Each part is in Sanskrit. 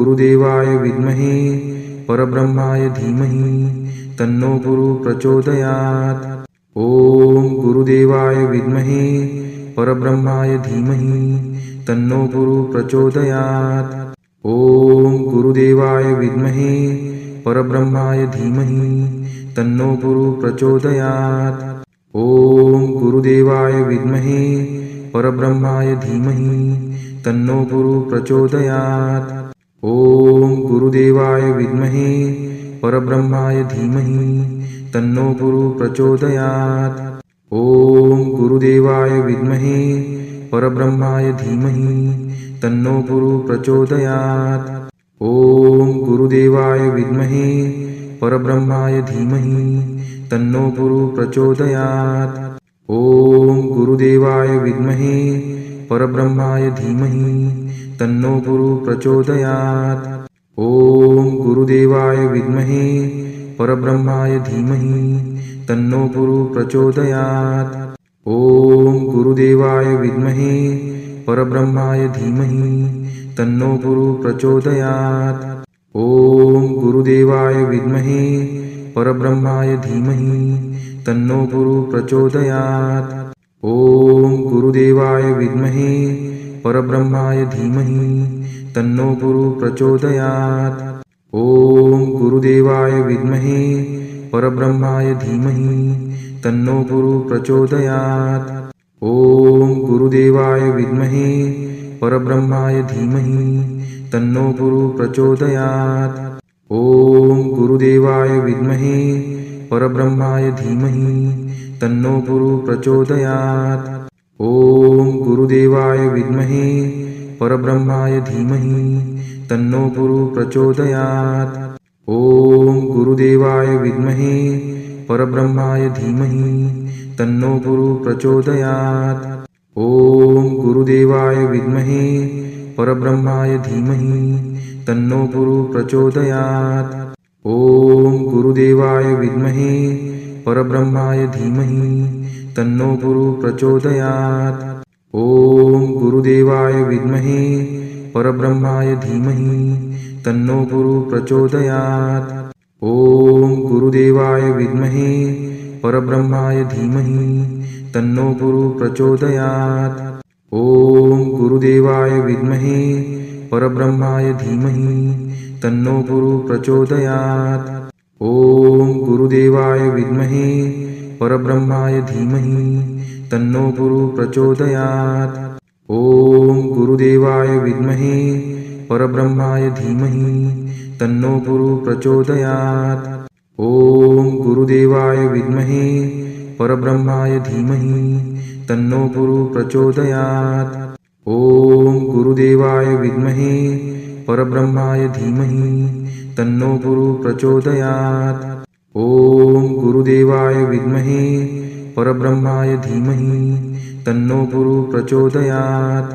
गुरुदेवाय विद्महे परब्रह्माय धीमहि तन्नो गुरु प्रचोदयात्। ओम गुरुदेवाय विद्महे परब्रह्माय धीमहि तन्नो गुरु प्रचोदयात्। ओम गुरुदेवाय विद्महे परब्रह्माय धीमहि तन्नो गुरु प्रचोदयात्। ओम गुरुदेवाय विद्महे परब्रह्माय धीमहि तन्नो गुरु प्रचोदयात्। ओम गुरुदेवाय विद्महे परब्रह्माय धीमहि तन्नो गुरु प्रचोदयात्। ओम गुरुदेवाय विद्महे परब्रह्माय धीमहि तन्नो गुरु प्रचोदयात्। ओम गुरुदेवाय विद्महे परब्रह्माय धीमहि तन्नो गुरु प्रचोदयात्। ओम गुरुदेवाय विद्महे परब्रह्माय धीमहि तन्नो गुरु प्रचोदयात्। ओम गुरुदेवाय विद्महे परब्रह्माय धीमहि तन्नो गुरु प्रचोदयात्। ओम गुरुदेवाय विद्महे परब्रह्माय धीमहि तन्नो गुरु प्रचोदयात्। ओम गुरुदेवाय विद्महे परब्रह्माय धीमहि तन्नो गुरु प्रचोदयात्। ओम गुरुदेवाय विद्महे परब्रह्माय धीमहि तन्नो गुरु प्रचोदयात्। ओम गुरुदेवाय विद्महे परब्रह्माय धीमहि तन्नो गुरु प्रचोदयात्। ओम गुरुदेवाय विद्महे परब्रह्माय धीमहि तन्नो गुरु प्रचोदयात्। ओम गुरुदेवाय विद्महे परब्रह्माय धीमहि तन्नो गुरु प्रचोदयात्। ओम गुरुदेवाय विद्महे परब्रह्माय धीमहि तन्नो गुरु प्रचोदयात्। ओम गुरुदेवाय विद्महे परब्रह्माय धीमहि तन्नो गुरु प्रचोदयात्। ओम गुरुदेवाय विद्महे परब्रह्माय धीमहि तन्नो गुरु प्रचोदयात्। ओम गुरुदेवाय विद्महे परब्रह्माय धीमहि तन्नो गुरु प्रचोदयात्। ओम गुरुदेवाय विद्महे परब्रह्माय धीमहि तन्नो गुरु प्रचोदयात्। ओम गुरुदेवाय विद्महे परब्रह्माय धीमहि तन्नो गुरु प्रचोदयात्। ओम गुरुदेवाय विद्महे परब्रह्माय धीमहि तन्नो गुरु प्रचोदयात्। ओम गुरुदेवाय विद्महे परब्रह्माय धीमहि तन्नो गुरु प्रचोदयात्। ओम गुरुदेवाय विद्महे परब्रह्माय धीमहि तन्नो गुरु प्रचोदयात्। ओम गुरुदेवाय विद्महे परब्रह्माय धीमहि तन्नो गुरु प्रचोदयात्। ओम गुरुदेवाय विद्महे परब्रह्माय धीमहि तन्नो गुरु प्रचोदयात्। ओम गुरुदेवाय विद्महे परब्रह्माय धीमहि तन्नो गुरु प्रचोदयात्।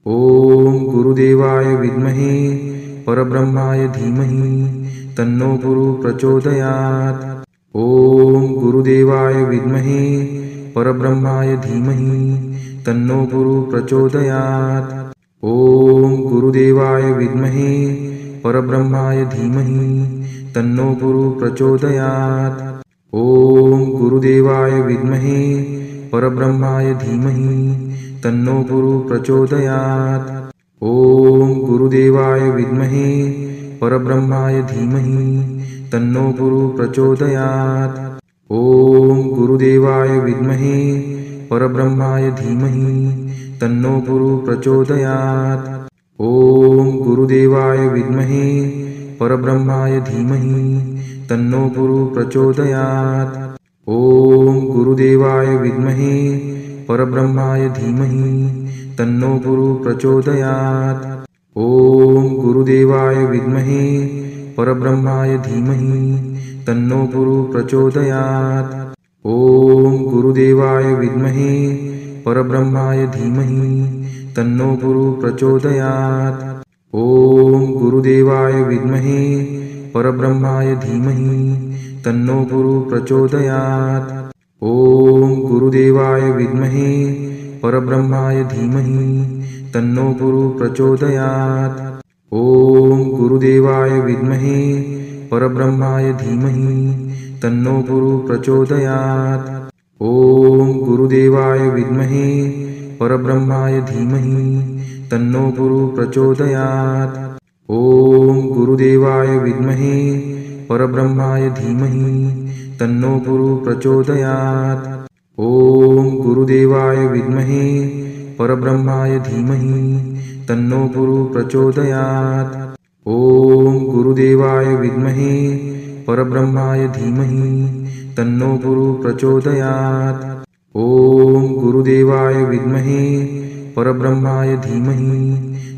ओम गुरुदेवाय विद्महे परब्रह्माय धीमहि तन्नो गुरु प्रचोदयात्। ओम गुरुदेवाय विद्महे परब्रह्माय धीमहि तन्नो गुरु प्रचोदयात्। ओम गुरुदेवाय विद्महे परब्रह्माय धीमहि तन्नो गुरु प्रचोदयात्। ओम गुरुदेवाय विद्महे परब्रह्माय धीमहि तन्नो गुरु प्रचोदयात्। ओम गुरुदेवाय विद्महे परब्रह्माय धीमहि तन्नो गुरु प्रचोदयात्। ओम गुरुदेवाय विद्महे परब्रह्माय धीमहि तन्नो गुरु प्रचोदयात्। ओम गुरुदेवाय विद्महे परब्रह्माय धीमहि तन्नो गुरु प्रचोदयात्। ओम गुरुदेवाय विद्महे परब्रह्माय धीमहि तन्नो गुरु प्रचोदयात्। ओम गुरुदेवाय विद्महे परब्रह्माय धीमहि तन्नो गुरु प्रचोदयात्। ओम गुरुदेवाय विद्महे परब्रह्माय धीमहि तन्नो गुरु प्रचोदयात्। ओम गुरुदेवाय विद्महे परब्रह्माय धीमहि तन्नो गुरु प्रचोदयात्। ओम गुरुदेवाय विद्महे परब्रह्माय धीमहि तन्नो गुरु प्रचोदयात्। ओम गुरु गुरुदेवाय विद्महे परब्रह्माय धीमहि तन्नो गुरु प्रचोदयात्। ओम गुरुदेवाय विद्महे परब्रह्माय धीमहि तन्नो गुरु प्रचोदयात्। ओम गुरुदेवाय विद्महे परब्रह्माय धीमहि तन्नो गुरु प्रचोदयात्। ओम गुरुदेवाय विद्महे परब्रह्माय धीमहि तन्नो गुरु प्रचोदयात्। ओम गुरुदेवाय विद्महे परब्रह्माय धीमहि तन्नो गुरु प्रचोदयात्। ओम गुरुदेवाय विद्महे परब्रह्माय धीमहि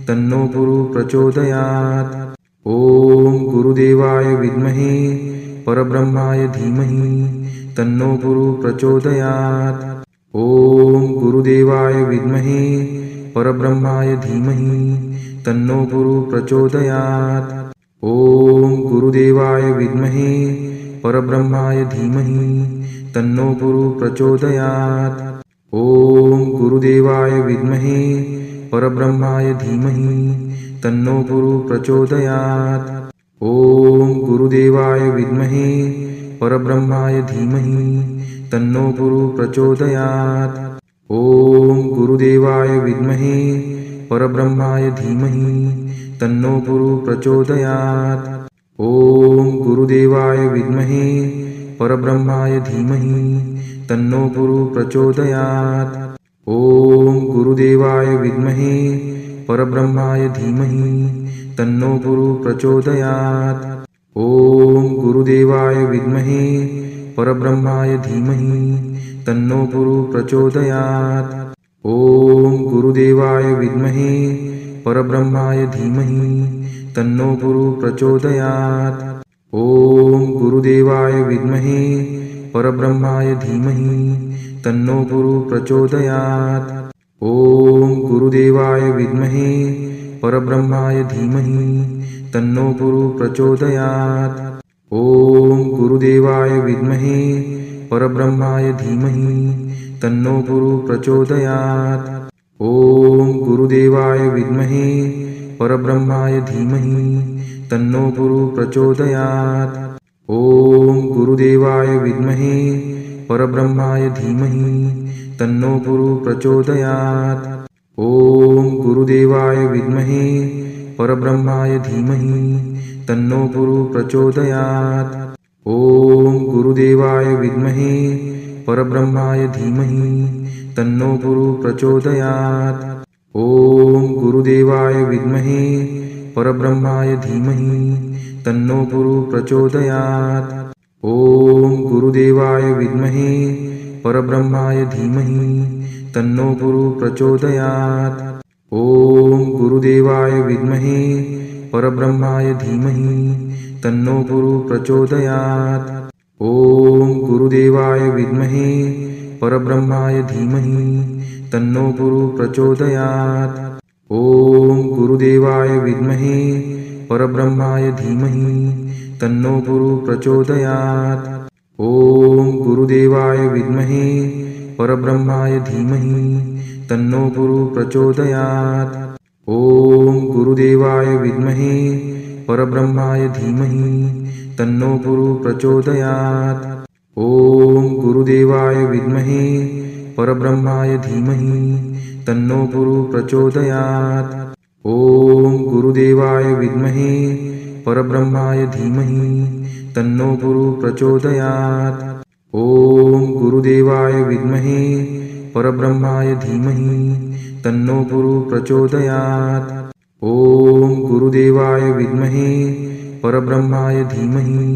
तन्नो गुरु प्रचोदयात्। ओम गुरुदेवाय विद्महे परब्रह्माय धीमहि तन्नो गुरु प्रचोदयात्। ओम गुरुदेवाय विद्महे परब्रह्माय धीमहि तन्नो गुरु प्रचोदयात्। ओम गुरुदेवाय विद्महे परब्रह्माय धीमहि तन्नो गुरु प्रचोदयात्। ओम गुरुदेवाय विद्महे परब्रह्माय धीमहि तन्नो गुरु प्रचोदयात्। ओम गुरुदेवाय विद्महे परब्रह्माय धीमहि तन्नो गुरु प्रचोदयात्। ओम गुरुदेवाय विद्महे परब्रह्माय धीमहि तन्नो गुरु प्रचोदयात्। ओम गुरुदेवाय विद्महे परब्रह्माय धीमहि तन्नो गुरु प्रचोदयात्। ओम गुरुदेवाय विद्महे परब्रह्माय धीमहि तन्नो गुरु प्रचोदयात्। ओम गुरुदेवाय विद्महे परब्रह्माय धीमहि तन्नो गुरु प्रचोदयात्। ओम गुरुदेवाय विद्महे परब्रह्माय धीमहि तन्नो गुरु प्रचोदयात्। ओम गुरुदेवाय विद्महे परब्रह्माय धीमहि तन्नो गुरु प्रचोदयात्। ओम गुरुदेवाय विद्महे परब्रह्माय धीमहि तन्नो गुरु प्रचोदयात्। ओम गुरुदेवाय विद्महे परब्रह्माय धीमहि तन्नो गुरु प्रचोदयात्। ओम गुरुदेवाय विद्महे परब्रह्माय धीमहि तन्नो गुरु प्रचोदयात्। ओम गुरुदेवाय विद्महे परब्रह्माय धीमहि तन्नो गुरु प्रचोदयात्। ओम गुरुदेवाय विद्महे परब्रह्माय धीमहि तन्नो गुरु प्रचोदयात्। ओम गुरुदेवाय विद्महे परब्रह्माय धीमहि तन्नो गुरु प्रचोदयात्। ओम गुरुदेवाय विद्महे परब्रह्माय धीमहि तन्नो गुरु प्रचोदयात्। ओम गुरुदेवाय विद्महे परब्रह्माय धीमहि तन्नो गुरु प्रचोदयात्। ओम गुरुदेवाय विद्महे परब्रह्माय धीमहि तन्नो गुरु प्रचोदयात्। ओम गुरुदेवाय विद्महे परब्रह्माय धीमहि तन्नो गुरु प्रचोदयात्। ओम गुरुदेवाय विद्महे परब्रह्माय धीमहि तन्नो गुरु प्रचोदयात्। ओम गुरुदेवाय विद्महे परब्रह्माय धीमहि तन्नो गुरु प्रचोदयात्। ओम गुरुदेवाय विद्महे परब्रह्माय धीमहि तन्नो गुरु प्रचोदयात्। ओम गुरुदेवाय विद्महे परब्रह्माय धीमहि तन्नो गुरु प्रचोदयात्। ओम गुरुदेवाय विद्महे परब्रह्माय धीमहि तन्नो गुरु प्रचोदयात्। ओम गुरुदेवाय विद्महे परब्रह्माय धीमहि तन्नो गुरु प्रचोदयात्। ओम गुरुदेवाय विद्महे परब्रह्माय धीमहि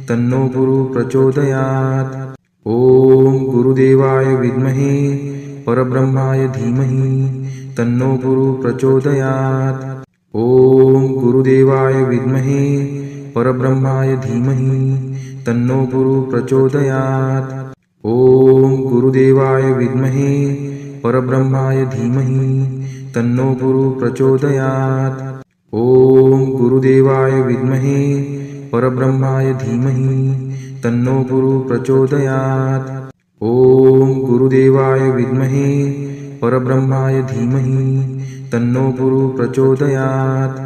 तन्नो गुरु प्रचोदयात्। ओम गुरुदेवाय विद्महे परब्रह्माय धीमहि तन्नो गुरु प्रचोदयात्। ओम गुरुदेवाय विद्महे परब्रह्माय धीमहि तन्नो गुरु प्रचोदयात्। ओम गुरुदेवाय विद्महे परब्रह्माय धीमहि तन्नो गुरु प्रचोदयात्। ओम गुरुदेवाय विद्महे परब्रह्माय धीमहि तन्नो गुरु प्रचोदयात्। ओम गुरुदेवाय विद्महे परब्रह्माय धीमहि तन्नो गुरु प्रचोदयात्।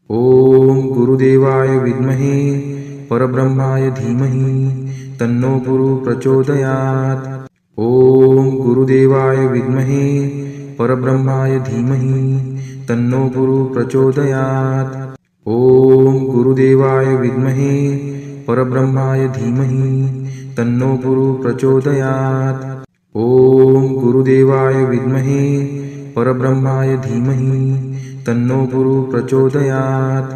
ओम गुरुदेवाय विद्महे परब्रह्माय धीमहि तन्नो गुरु प्रचोदयात्। ओम गुरुदेवाय विद्महे परब्रह्माय धीमहि तन्नो गुरु प्रचोदयात्। ओम गुरुदेवाय विद्महे परब्रह्माय धीमहि तन्नो गुरु प्रचोदयात्। ओम गुरुदेवाय विद्महे परब्रह्माय धीमहि तन्नो गुरु प्रचोदयात्।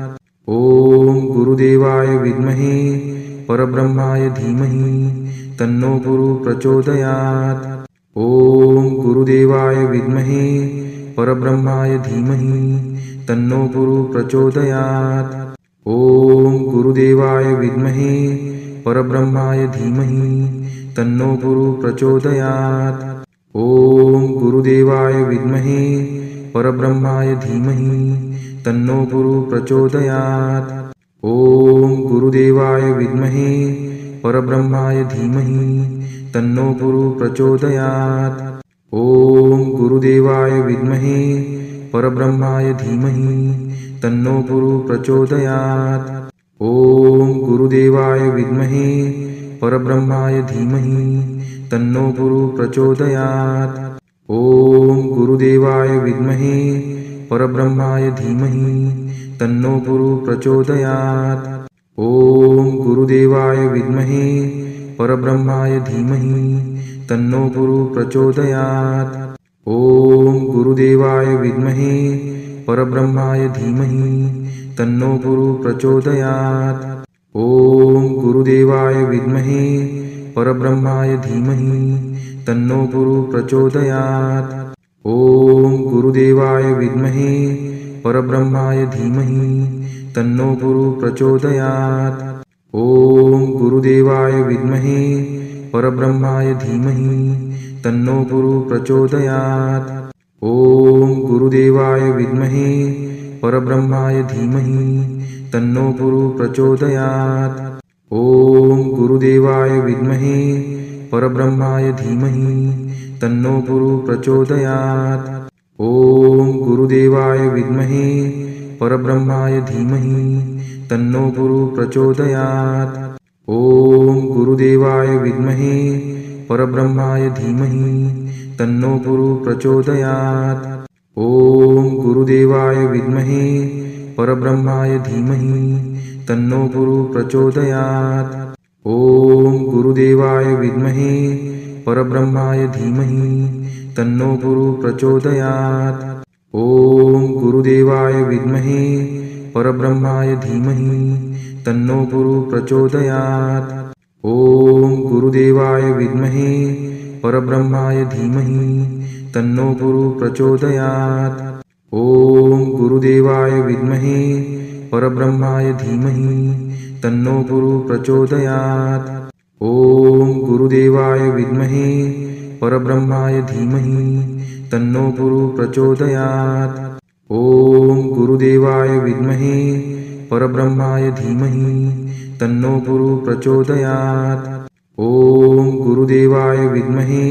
ओम गुरुदेवाय विद्महे परब्रह्माय धीमहि तन्नो गुरु प्रचोदयात्। ओम गुरुदेवाय विद्महे परब्रह्माय धीमहि तन्नो गुरु प्रचोदयात्। ओम गुरुदेवाय विद्महे परब्रह्माय धीमहि तन्नो गुरु प्रचोदयात्। ओम गुरुदेवाय विद्महे परब्रह्माय धीमहि तन्नो गुरु प्रचोदयात्। ओम गुरुदेवाय विद्महे परब्रह्माय धीमहि तन्नो गुरु प्रचोदयात्। ओम गुरुदेवाय विद्महे परब्रह्माय धीमहि तन्नो गुरु प्रचोदयात्। ओम गुरुदेवाय विद्महे परब्रह्माय धीमहि तन्नो गुरु प्रचोदयात्। ओम गुरुदेवाय विद्महे परब्रह्माय धीमहि तन्नो गुरु प्रचोदयात्। ओम गुरुदेवाय विद्महे परब्रह्माय धीमहि तन्नो गुरु प्रचोदयात्। ओम गुरुदेवाय विद्महे परब्रह्माय धीमहि तन्नो गुरु प्रचोदयात्। ओम गुरुदेवाय विद्महे परब्रह्माय धीमहि तन्नो गुरु प्रचोदयात्। ओम गुरुदेवाय विद्महे परब्रह्माय धीमहि तन्नो गुरु प्रचोदयात्। ओम गुरुदेवाय विद्महे परब्रह्माय धीमहि तन्नो गुरु प्रचोदयात्। ओम गुरुदेवाय विद्महे परब्रह्माय धीमहि तन्नो गुरु प्रचोदयात्। ओम गुरुदेवाय विद्महे परब्रह्माय धीमहि तन्नो गुरु प्रचोदयात्। ओम गुरुदेवाय विद्महे परब्रह्माय धीमहि तन्नो गुरु प्रचोदयात्। ओम गुरुदेवाय विद्महे परब्रह्माय धीमहि तन्नो गुरु प्रचोदयात्। ओम गुरुदेवाय विद्महे परब्रह्माय धीमहि तन्नो गुरु प्रचोदयात्। ओम गुरुदेवाय विद्महे परब्रह्माय धीमहि तन्नो गुरु प्रचोदयात्। ओम गुरुदेवाय विद्महे परब्रह्माय धीमहि तन्नो गुरु प्रचोदयात्। ओम गुरुदेवाय विद्महे परब्रह्माय धीमहि तन्नो गुरु प्रचोदयात्। ओम गुरुदेवाय विद्महे परब्रह्माय धीमहि तन्नो गुरु प्रचोदयात्। ओम गुरुदेवाय विद्महे परब्रह्माय धीमहि तन्नो गुरु प्रचोदयात्। ओम गुरुदेवाय विद्महे परब्रह्माय धीमहि तन्नो गुरु प्रचोदयात्। ओम गुरुदेवाय विद्महे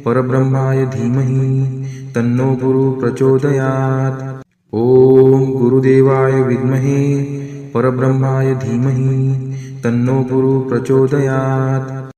परब्रह्माय धीमहि तन्नो गुरु प्रचोदयात्। ओम गुरुदेवाय विद्महे परब्रह्माय धीमहि तन्नो गुरु प्रचोदयात्।